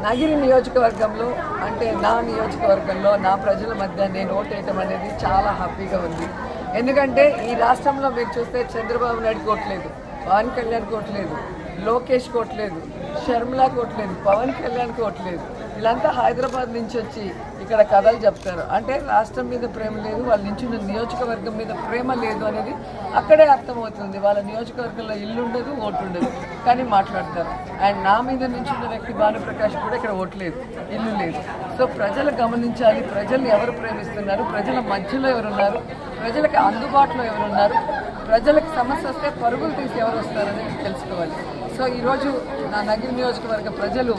నగిరి నియోజకవర్గంలో అంటే నా నియోజకవర్గంలో నా ప్రజల మధ్య నేను ఓటేయటం అనేది చాలా హ్యాపీగా ఉంది. ఎందుకంటే ఈ రాష్ట్రంలో మీరు చూస్తే చంద్రబాబు నాయుడు కోట్లేదు, పవన్ కళ్యాణ్ కోట్లేదు, లోకేష్ కోట్లేదు, షర్మిలా కోట్లేదు, పవన్ కళ్యాణ్ కోట్లేదు. వీళ్ళంతా హైదరాబాద్ నుంచి వచ్చి ఇక్కడ కథలు చెప్తారు. అంటే రాష్ట్రం మీద ప్రేమ లేదు, వాళ్ళ నుంచి నియోజకవర్గం మీద ప్రేమ లేదు అనేది అక్కడే అర్థమవుతుంది. వాళ్ళ నియోజకవర్గంలో ఇల్లు ఉండదు, ఓటు ఉండదు, కానీ మాట్లాడతారు. అండ్ నా మీద నించున్న వ్యక్తి భానుప్రకాష్ కూడా ఇక్కడ ఓటు లేదు, ఇల్లు లేదు. సో ప్రజలు గమనించాలి, ప్రజల్ని ఎవరు ప్రేమిస్తున్నారు, ప్రజల మధ్యలో ఎవరున్నారు, ప్రజలకు అందుబాటులో ఎవరున్నారు, ప్రజలకు సమస్య వస్తే పరుగులు తీసి ఎవరు వస్తారనేది తెలుసుకోవాలి. సో ఈరోజు నా నగిరి నియోజకవర్గ ప్రజలు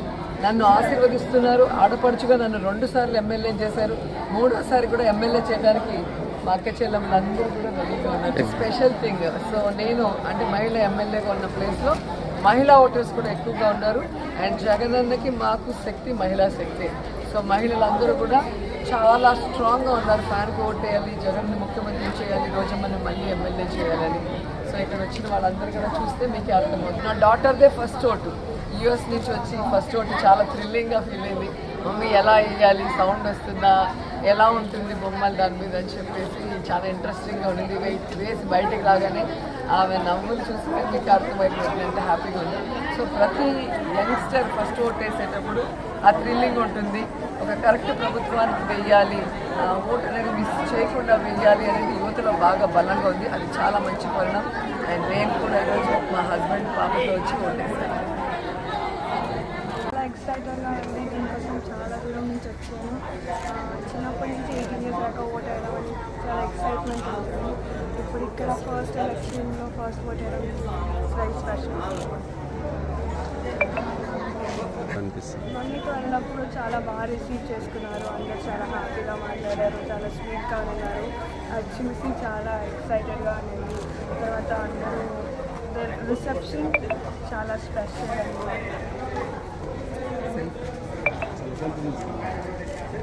నన్ను ఆశీర్వదిస్తున్నారు. ఆడపడుచుగా నన్ను 2 సార్లు ఎమ్మెల్యే చేశారు, 3వసారి కూడా ఎమ్మెల్యే చేయడానికి మా అక్క చెల్లెమ్మలందరూ కూడా రెడీగా ఉన్నారు. స్పెషల్ థింగ్, సో నేను అంటే మహిళ ఎమ్మెల్యేగా ఉన్న ప్లేస్లో మహిళా ఓటర్స్ కూడా ఎక్కువగా ఉన్నారు. అండ్ జగనన్నకి మాకు శక్తి మహిళా శక్తి. సో మహిళలందరూ కూడా చాలా స్ట్రాంగ్గా ఉన్నారు. ఫ్యాన్కి ఓట్ వేయాలి, జగన్ని ముఖ్యమంత్రి చేయాలి, రోజమ్మని మళ్ళీ ఎమ్మెల్యే చేయాలని. సో ఇక్కడ వచ్చిన వాళ్ళందరూ కూడా చూస్తే మీకే అర్థమవుతుంది. నా డాటర్దే ఫస్ట్ ఓటు, యూఎస్ నుంచి వచ్చి ఫస్ట్ ఓటు చాలా థ్రిల్లింగ్గా ఫీల్ అయింది. మమ్మీ ఎలా వేయాలి, సౌండ్ వస్తుందా, ఎలా ఉంటుంది బొమ్మలు దాని మీద అని చెప్పేసి చాలా ఇంట్రెస్టింగ్గా ఉండింది. వేసి బయటికి రాగానే ఆమె నవ్వులు చూస్తే మీకు అర్థమైపోతుంది, అంటే హ్యాపీగా ఉంది. సో ప్రతి యంగ్స్టర్ ఫస్ట్ ఓట్ వేసేటప్పుడు ఆ థ్రిల్లింగ్ ఉంటుంది. ఒక కరెక్ట్ ప్రభుత్వానికి వెయ్యాలి, ఓటు అనేది మిస్ చేయకుండా వెయ్యాలి అనేది యువతలో బాగా బలంగా ఉంది. అది చాలా మంచి పరిణామం. అండ్ నేను కూడా ఈరోజు మా హస్బెండ్ పాపతో వచ్చి ఓటేస్తాను. చాలా ఎక్సైటెడ్గా ఉంది. దీనికోసం చాలా దూరం నుంచి వచ్చాను. చిన్నప్పటి నుంచి 18 years దాకా ఓట్ వేయడం అని చాలా ఎక్సైట్మెంట్ ఉంటుంది. ఇప్పుడు ఇక్కడ ఫస్ట్ ఎలక్షన్లో ఫస్ట్ ఓట్ వేయడం వెరీ స్పెషల్. మమ్మీతో వెళ్ళినప్పుడు చాలా బాగా రిసీవ్ చేసుకున్నారు, అందరూ చాలా హ్యాపీగా మాట్లాడారు, చాలా స్వీట్గా ఉన్నారు. అది చూసి చాలా ఎక్సైటెడ్గా ఉంది. తర్వాత అందరూ రిసెప్షన్ చాలా స్పెషల్.